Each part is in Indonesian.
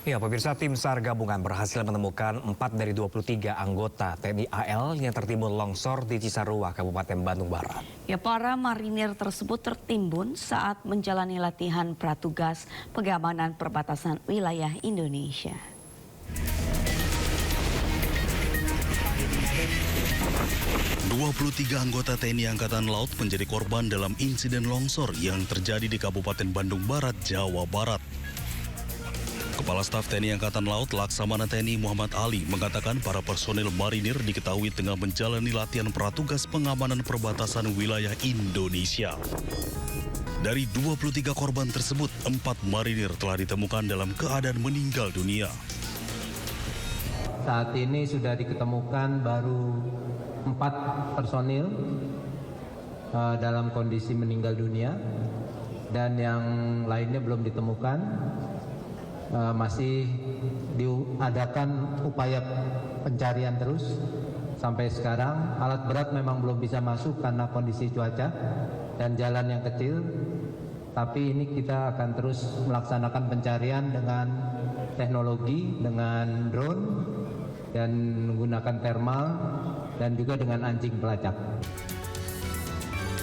Ya, pemirsa, tim SAR gabungan berhasil menemukan 4 dari 23 anggota TNI AL yang tertimbun longsor di Cisarua, Kabupaten Bandung Barat. Ya, para marinir tersebut tertimbun saat menjalani latihan pratugas pengamanan perbatasan wilayah Indonesia. Dua 23 anggota TNI Angkatan Laut menjadi korban dalam insiden longsor yang terjadi di Kabupaten Bandung Barat, Jawa Barat. Kepala Staf TNI Angkatan Laut Laksamana TNI Muhammad Ali mengatakan para personel marinir diketahui tengah menjalani latihan pratugas pengamanan perbatasan wilayah Indonesia. Dari 23 korban tersebut, 4 marinir telah ditemukan dalam keadaan meninggal dunia. Saat ini sudah diketemukan baru 4 personil dalam kondisi meninggal dunia dan yang lainnya belum ditemukan. Masih diadakan upaya pencarian terus sampai sekarang. Alat berat memang belum bisa masuk karena kondisi cuaca dan jalan yang kecil, tapi ini kita akan terus melaksanakan pencarian dengan teknologi, dengan drone dan menggunakan thermal dan juga dengan anjing pelacak.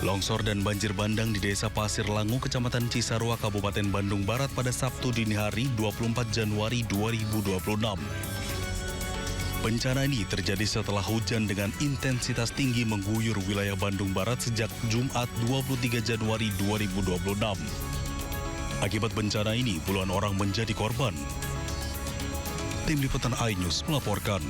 Longsor dan banjir bandang di Desa Pasir Langu, Kecamatan Cisarua, Kabupaten Bandung Barat pada Sabtu dini hari 24 Januari 2026. Bencana ini terjadi setelah hujan dengan intensitas tinggi mengguyur wilayah Bandung Barat sejak Jumat 23 Januari 2026. Akibat bencana ini, puluhan orang menjadi korban. Tim Liputan iNews melaporkan.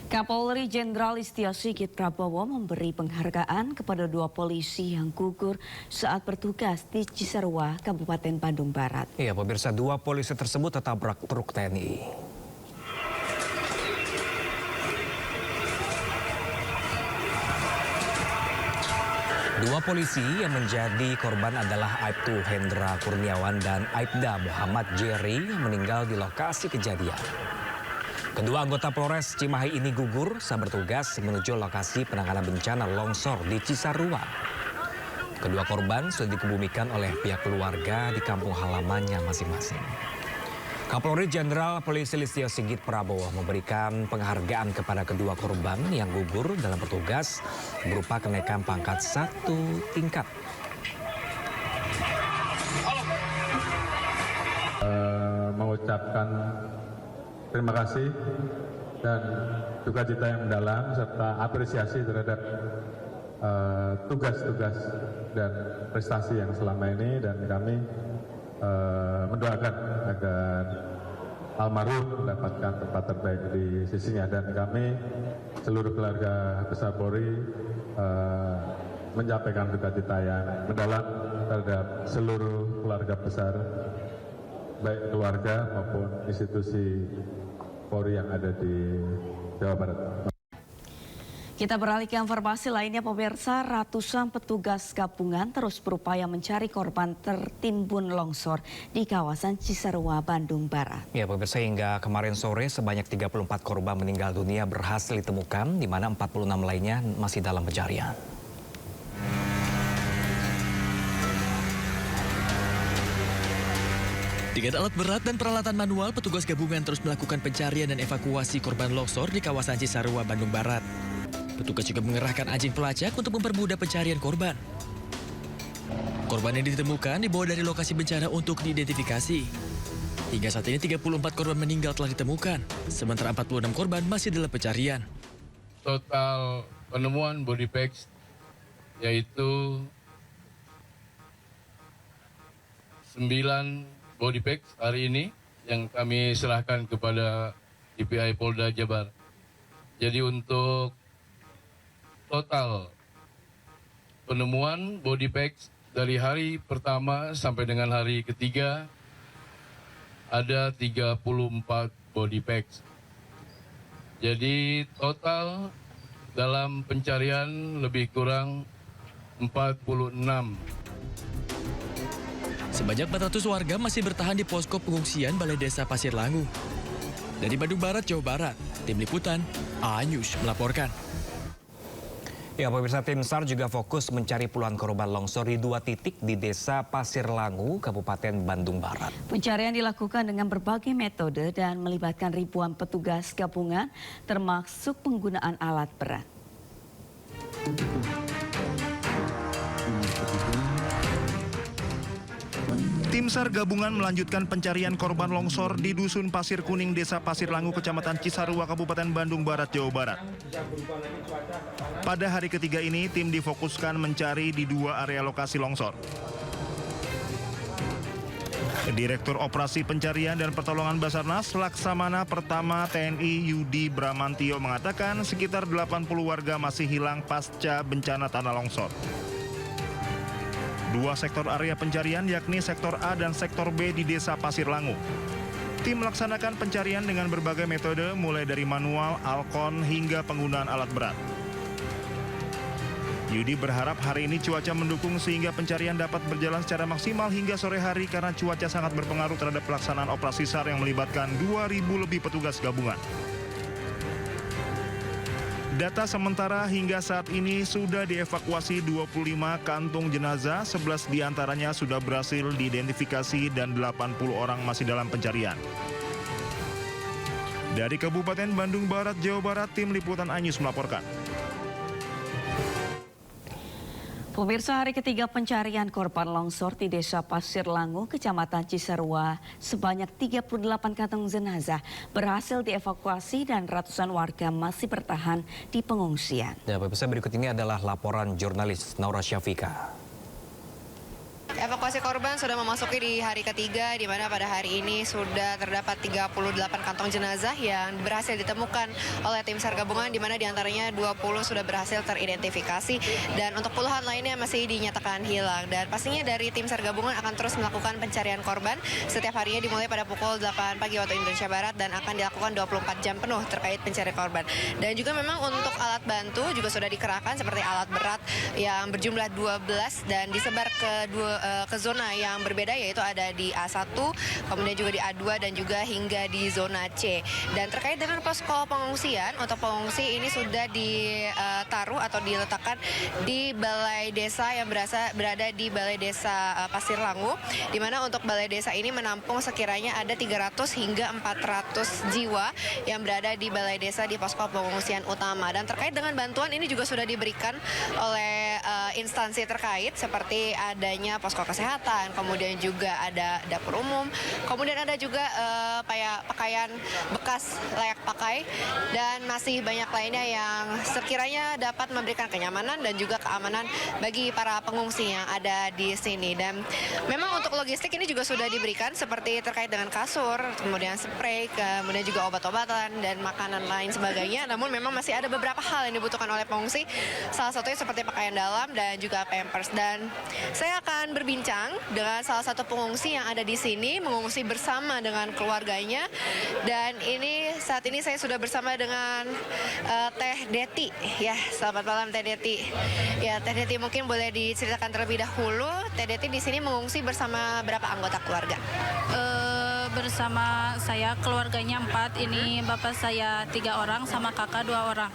Kapolri Jenderal Listio Sigit Prabowo memberi penghargaan kepada 2 polisi yang gugur saat bertugas di Cisarua, Kabupaten Bandung Barat. Ya, pemirsa, 2 polisi tersebut tertabrak truk TNI. Dua polisi yang menjadi korban adalah Aibtu Hendra Kurniawan dan Aibda Muhammad Jerry yang meninggal di lokasi kejadian. Kedua anggota Polres Cimahi ini gugur saat bertugas menuju lokasi penanganan bencana longsor di Cisarua. Kedua korban sudah dikebumikan oleh pihak keluarga di kampung halamannya masing-masing. Kapolri Jenderal Polisi Listio Sigit Prabowo memberikan penghargaan kepada kedua korban yang gugur dalam bertugas berupa kenaikan pangkat 1 tingkat. Mengucapkan terima kasih dan duka cita yang mendalam serta apresiasi terhadap tugas-tugas dan prestasi yang selama ini, dan kami mendoakan agar almarhum mendapatkan tempat terbaik di sisinya, dan kami seluruh keluarga besar Polri menyampaikan duka cita yang mendalam terhadap seluruh keluarga besar, baik keluarga maupun institusi Polri yang ada di Jawa Barat. Kita beralih ke informasi lainnya, pemirsa. Ratusan petugas gabungan terus berupaya mencari korban tertimbun longsor di kawasan Cisarua, Bandung Barat. Ya, pemirsa, hingga kemarin sore sebanyak 34 korban meninggal dunia berhasil ditemukan, di mana 46 lainnya masih dalam pencarian. Dengan alat berat dan peralatan manual, petugas gabungan terus melakukan pencarian dan evakuasi korban longsor di kawasan Cisarua, Bandung Barat. Petugas juga mengerahkan anjing pelacak untuk mempermudah pencarian korban. Korban yang ditemukan dibawa dari lokasi bencana untuk diidentifikasi. Hingga saat ini 34 korban meninggal telah ditemukan, sementara 46 korban masih dalam pencarian. Total penemuan body packs yaitu 9 body packs hari ini yang kami serahkan kepada DPI Polda Jabar. Jadi untuk total penemuan body packs dari hari pertama sampai dengan hari ketiga ada 34 body packs. Jadi total dalam pencarian lebih kurang 46. Sebanyak 400 warga masih bertahan di posko pengungsian Balai Desa Pasir Langu. Dari Bandung Barat, Jawa Barat, Tim Liputan iNews melaporkan. Ya, pemirsa, tim SAR juga fokus mencari puluhan korban longsor di 2 titik di Desa Pasir Langu, Kabupaten Bandung Barat. Pencarian dilakukan dengan berbagai metode dan melibatkan ribuan petugas gabungan, termasuk penggunaan alat berat. Tim SAR gabungan melanjutkan pencarian korban longsor di Dusun Pasir Kuning, Desa Pasir Langu, Kecamatan Cisarua, Kabupaten Bandung Barat, Jawa Barat. Pada hari ketiga ini, tim difokuskan mencari di 2 area lokasi longsor. Direktur Operasi Pencarian dan Pertolongan Basarnas Laksamana Pertama TNI Yudi Bramantio mengatakan sekitar 80 warga masih hilang pasca bencana tanah longsor. 2 sektor area pencarian yakni sektor A dan sektor B di Desa Pasir Langu. Tim melaksanakan pencarian dengan berbagai metode mulai dari manual, alkon hingga penggunaan alat berat. Yudi berharap hari ini cuaca mendukung sehingga pencarian dapat berjalan secara maksimal hingga sore hari karena cuaca sangat berpengaruh terhadap pelaksanaan operasi SAR yang melibatkan 2.000 lebih petugas gabungan. Data sementara hingga saat ini sudah dievakuasi 25 kantung jenazah, 11 diantaranya sudah berhasil diidentifikasi dan 80 orang masih dalam pencarian. Dari Kabupaten Bandung Barat, Jawa Barat, Tim Liputan iNews melaporkan. Pemirsa, hari ketiga pencarian korban longsor di Desa Pasir Langu, Kecamatan Cisarua, sebanyak 38 kantong jenazah berhasil dievakuasi dan ratusan warga masih bertahan di pengungsian. Ya, pemirsa, berikut ini adalah laporan jurnalis Naura Syafika. Evakuasi korban sudah memasuki di hari ketiga, di mana pada hari ini sudah terdapat 38 kantong jenazah yang berhasil ditemukan oleh tim SAR gabungan, di mana diantaranya 20 sudah berhasil teridentifikasi dan untuk puluhan lainnya masih dinyatakan hilang. Dan pastinya dari tim SAR gabungan akan terus melakukan pencarian korban setiap harinya dimulai pada pukul 8 pagi waktu Indonesia Barat dan akan dilakukan 24 jam penuh terkait pencarian korban. Dan juga memang untuk alat bantu juga sudah dikerahkan seperti alat berat yang berjumlah 12 dan disebar ke zona yang berbeda, yaitu ada di A1, kemudian juga di A2 dan juga hingga di zona C. Dan terkait dengan posko pengungsian, untuk pengungsi ini sudah ditaruh atau diletakkan di balai desa yang berada di Balai Desa Pasir Langu, di mana untuk balai desa ini menampung sekiranya ada 300 hingga 400 jiwa yang berada di balai desa di posko pengungsian utama. Dan terkait dengan bantuan ini juga sudah diberikan oleh instansi terkait seperti adanya posko kesehatan, kemudian juga ada dapur umum, kemudian ada juga pakaian bekas layak pakai, dan masih banyak lainnya yang sekiranya dapat memberikan kenyamanan dan juga keamanan bagi para pengungsi yang ada di sini. Dan memang untuk logistik ini juga sudah diberikan seperti terkait dengan kasur, kemudian spray, kemudian juga obat-obatan dan makanan lain sebagainya. Namun memang masih ada beberapa hal yang dibutuhkan oleh pengungsi, salah satunya seperti pakaian dalam dan juga pampers. Dan saya akan berbincang dengan salah satu pengungsi yang ada di sini, mengungsi bersama dengan keluarganya. Dan ini saat ini saya sudah bersama dengan Teh Deti. Ya, selamat malam Teh Deti. Ya, Teh Deti, mungkin boleh diceritakan terlebih dahulu, Teh Deti di sini mengungsi bersama berapa anggota keluarga? Bersama saya keluarganya 4, ini bapak saya 3 orang sama kakak 2 orang.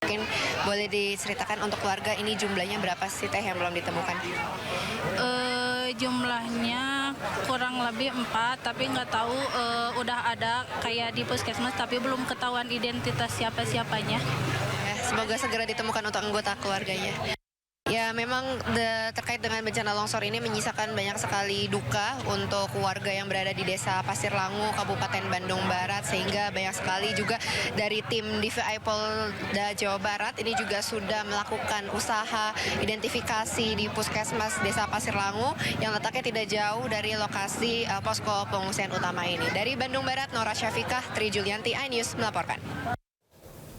Mungkin boleh diceritakan untuk keluarga ini jumlahnya berapa sih Teh yang belum ditemukan? Jumlahnya kurang lebih 4, tapi nggak tahu udah ada kayak di puskesmas, tapi belum ketahuan identitas siapa-siapanya. Semoga segera ditemukan untuk anggota keluarganya. Ya, memang terkait dengan bencana longsor ini menyisakan banyak sekali duka untuk warga yang berada di Desa Pasir Langu, Kabupaten Bandung Barat, sehingga banyak sekali juga dari tim DVI Polda Jawa Barat ini juga sudah melakukan usaha identifikasi di Puskesmas Desa Pasir Langu yang letaknya tidak jauh dari lokasi posko pengungsian utama ini. Dari Bandung Barat, Naura Syafika, Tri Julianti, iNews melaporkan.